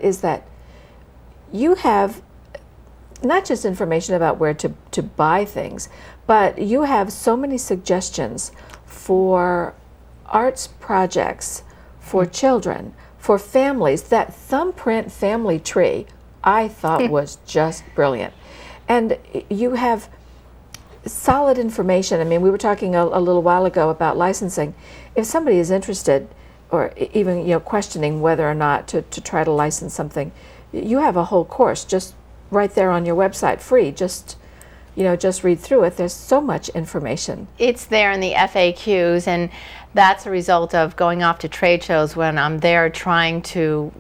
is that you have not just information about where to buy things, but you have so many suggestions for arts projects for children, for families. That thumbprint family tree I thought was just brilliant. And you have solid information. I mean, we were talking a little while ago about licensing. If somebody is interested, or even questioning whether or not to try to license something, you have a whole course just right there on your website, free. Just read through it. There's so much information. It's there in the FAQs, and that's a result of going off to trade shows when I'm there trying to,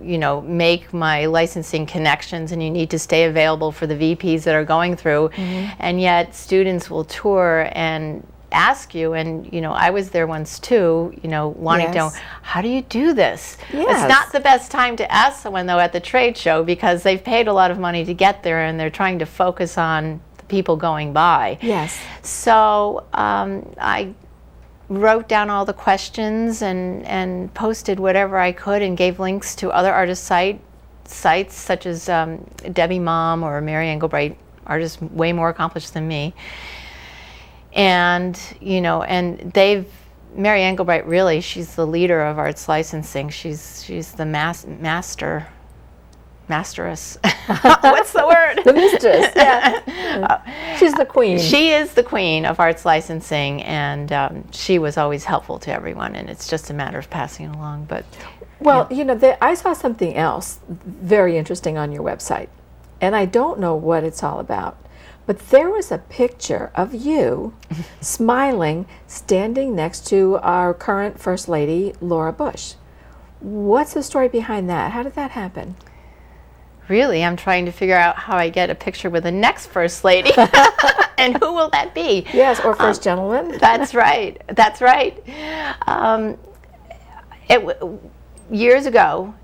make my licensing connections, and you need to stay available for the VPs that are going through. And yet students will tour and ask you, and I was there once too, wanting to know, how do you do this? It's not the best time to ask someone though at the trade show, because they've paid a lot of money to get there and they're trying to focus on the people going by. So I wrote down all the questions and posted whatever I could, and gave links to other artist sites such as Debbie Mom or Mary Engelbreit, artists way more accomplished than me. And and Mary Engelbreit, really, she's the leader of arts licensing. She's the masteress. What's the word? The mistress. Yeah. She's the queen. She is the queen of arts licensing, and she was always helpful to everyone. And it's just a matter of passing it along. But I saw something else very interesting on your website, and I don't know what it's all about. But there was a picture of you smiling, standing next to our current First Lady, Laura Bush. What's the story behind that? How did that happen? Really, I'm trying to figure out how I get a picture with the next First Lady. And who will that be? Yes, or First Gentleman. That's right. That's right. Years ago,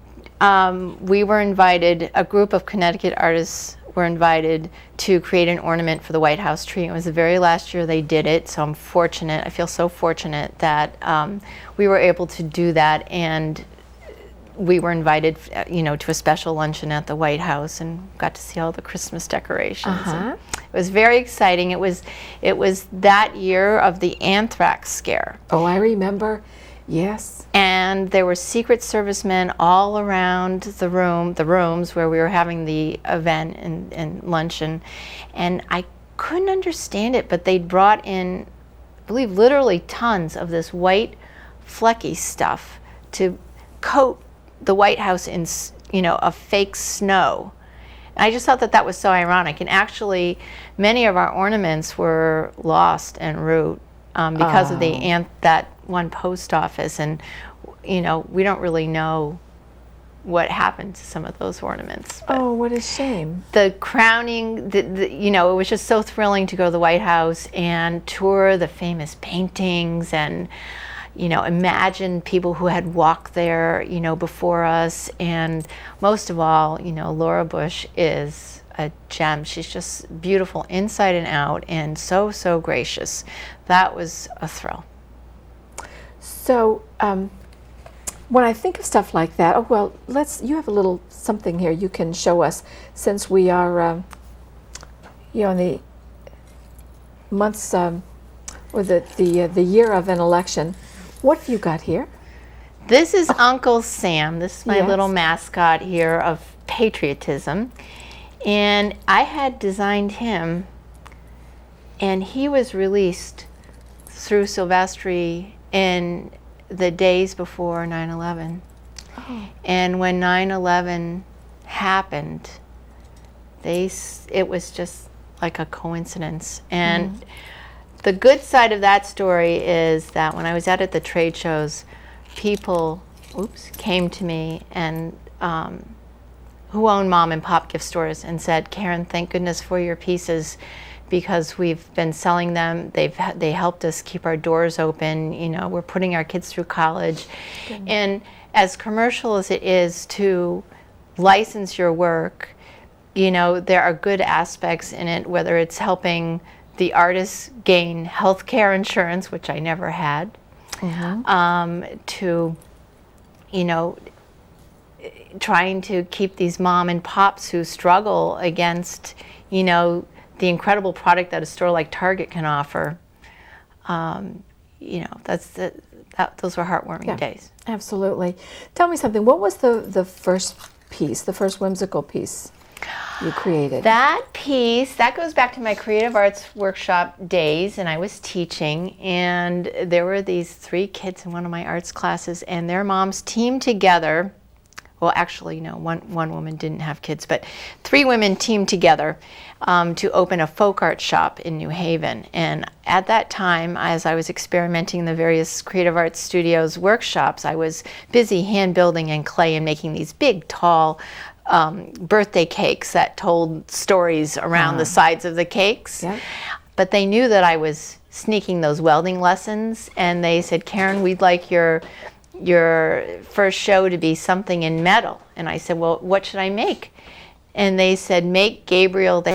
we were invited, a group of Connecticut artists were invited to create an ornament for the White House tree. It was the very last year they did it, so I'm fortunate. I feel so fortunate that we were able to do that, and we were invited, to a special luncheon at the White House, and got to see all the Christmas decorations. It was very exciting. It was that year of the anthrax scare. Oh, I remember. Yes. And there were Secret Service men all around the rooms where we were having the event and luncheon. And I couldn't understand it, but they'd brought in, I believe, literally tons of this white flecky stuff to coat the White House in, a fake snow. And I just thought that was so ironic. And actually, many of our ornaments were lost en route because of that one post office, and we don't really know what happened to some of those ornaments. Oh, what a shame. The crowning, it was just so thrilling to go to the White House and tour the famous paintings, and imagine people who had walked there before us. And most of all, Laura Bush is a gem. She's just beautiful inside and out, and so gracious. That was a thrill. So when I think of stuff like that, you have a little something here you can show us, since we are in the months or the year of an election. What have you got here? This is Uncle Sam. This is my little mascot here of patriotism. And I had designed him, and he was released through Silvestri in the days before 9/11. And when 9/11 happened, it was just like a coincidence. And the good side of that story is that when I was at the trade shows, people came to me and who own mom and pop gift stores and said, "Karen, thank goodness for your pieces, because we've been selling them. They helped us keep our doors open. We're putting our kids through college." Goodness. And as commercial as it is to license your work, there are good aspects in it, whether it's helping the artists gain health care insurance, which I never had, to trying to keep these mom and pops who struggle against, you know, the incredible product that a store like Target can offer. You know, those were heartwarming days. Absolutely. Tell me something. What was the first piece, the first whimsical piece you created? That piece, that goes back to my creative arts workshop days, and I was teaching, and there were these 3 kids in one of my arts classes, and their moms teamed together. Well, actually, no, one woman didn't have kids, but 3 women teamed together to open a folk art shop in New Haven. And at that time, as I was experimenting in the various creative arts studios workshops, I was busy hand building in clay and making these big, tall birthday cakes that told stories around the sides of the cakes. Yep. But they knew that I was sneaking those welding lessons, and they said, Karen, we'd like your first show to be something in metal. And I said, well, what should I make? And they said, make Gabriel the